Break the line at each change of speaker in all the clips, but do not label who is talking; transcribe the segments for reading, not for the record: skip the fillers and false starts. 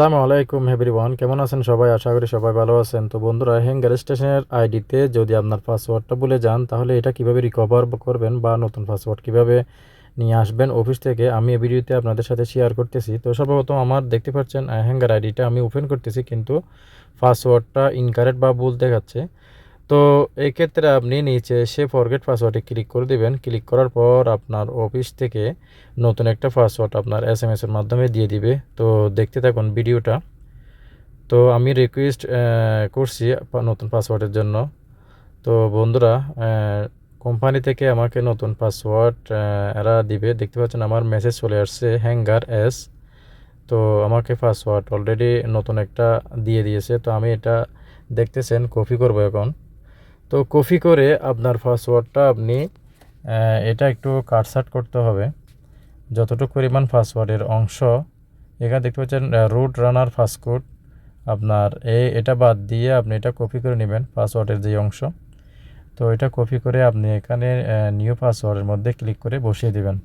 আসসালামু আলাইকুম এভরিওয়ান, কেমন আছেন সবাই? আশা করি সবাই ভালো আছেন। তো বন্ধুরা, হ্যাঙ্গার স্টেশনের আইডিতে যদি আপনার পাসওয়ার্ডটা ভুলে যান, তাহলে এটা কিভাবে রিকভার করবেন বা নতুন পাসওয়ার্ড কিভাবে নিয়ে আসবেন অফিস থেকে, আমি এই ভিডিওতে আপনাদের সাথে শেয়ার করতেছি। তো সর্বপ্রথম আমার দেখতে পাচ্ছেন হ্যাঙ্গার আইডিটা আমি ওপেন করতেছি, কিন্তু পাসওয়ার্ডটা ইনকারেক্ট বা ভুল দেখাচ্ছে। তো এই ক্ষেত্রে আপনি নিচে এসে ফরগেট পাসওয়ার্ডে ক্লিক করে দেবেন। ক্লিক করার পর আপনার অফিস থেকে নতুন একটা পাসওয়ার্ড আপনার এসএমএস এর মাধ্যমে দিয়ে দিবে। তো দেখতে থাকুন ভিডিওটা। তো আমি রিকোয়েস্ট করছি নতুন পাসওয়ার্ডের জন্য। তো বন্ধুরা, কোম্পানি থেকে আমাকে নতুন পাসওয়ার্ড এরা দিবে। দেখতে পাচ্ছেন আমার মেসেজ চলে আসছে হ্যাঙ্গার এস। তো আমাকে পাসওয়ার্ড অলরেডি নতুন একটা দিয়ে দিয়েছে। তো আমি এটা দেখতেছেন কপি করব এখন। তো কপি করে আপনার পাসওয়ার্ডটা আপনি এটা একটু কাটছাট করতে হবে। যতটুকু পরিমাণ পাসওয়ার্ডের অংশ এখানে দেখতে পাচ্ছেন রুট রানার পাসকোড, আপনার এটা বাদ দিয়ে আপনি এটা কপি করে নেবেন পাসওয়ার্ডের যে অংশ। তো এটা কপি করে আপনি এখানে নিউ পাসওয়ার্ডের মধ্যে ক্লিক করে বসিয়ে দেবেন।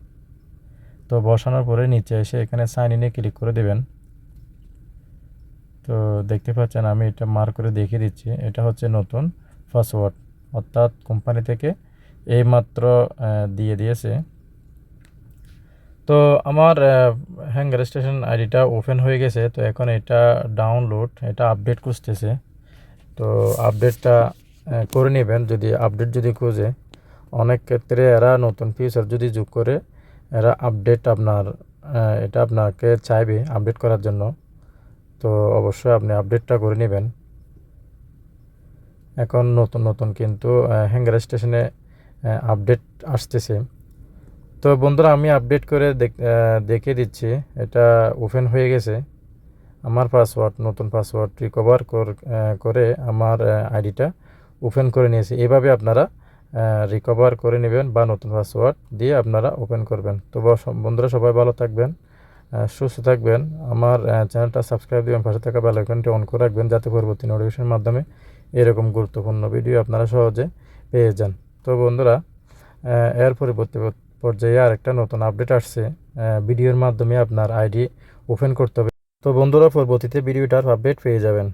তো বসানোর পরে নিচে এসে এখানে সাইন ইনে ক্লিক করে দেবেন। তো দেখতে পাচ্ছেন আমি এটা মার্ক করে দেখিয়ে দিচ্ছি, এটা হচ্ছে নতুন পাসওয়ার্ড, অর্থাৎ কোম্পানি থেকে এইমাত্র দিয়ে দিয়েছে। তো আমার হ্যাঙ্গার স্টেশন আইডিটা ওপেন হয়ে গেছে। তো এখন এটা ডাউনলোড, এটা আপডেট খুঁজতেছে। তো আপডেটটা করে নেবেন। যদি আপডেট যদি খুঁজে, অনেক ক্ষেত্রে এরা নতুন ফিচার যদি যোগ করে এরা আপডেট এটা আপনাকে চাইবে আপডেট করার জন্য। তো অবশ্যই আপনি আপডেটটা করে নেবেন। এখন নতুন নতুন কিন্তু হ্যাঙ্গার স্টেশনে আপডেট আসতেছে। তো বন্ধুরা, আমি আপডেট করে দেখিয়ে দিচ্ছি, এটা ওপেন হয়ে গেছে। আমার নতুন পাসওয়ার্ড রিকভার করে আমার আইডিটা ওপেন করে নিয়েছি। এভাবে আপনারা রিকভার করে নেবেন বা নতুন পাসওয়ার্ড দিয়ে আপনারা ওপেন করবেন। তো বন্ধুরা, সবাই ভালো থাকবেন, সুস্থ থাকবেন। আমার চ্যানেলটা সাবস্ক্রাইব দিবেন, পাশে থাকা বেল আইকনটি অন করে রাখবেন, যাতে পরবর্তী নোটিফিকেশনের মাধ্যমে এরকম গুরুত্বপূর্ণ ভিডিও আপনারা সহজে পেয়ে যান। তো বন্ধুরা, এর পরবর্তী পর্যায়ে আরেকটা নতুন আপডেট আসছে, ভিডিওর মাধ্যমে আপনার আইডি ওপেন করতে হবে। তো বন্ধুরা, পরবর্তীতে ভিডিওটার আপডেট পেয়ে যাবেন।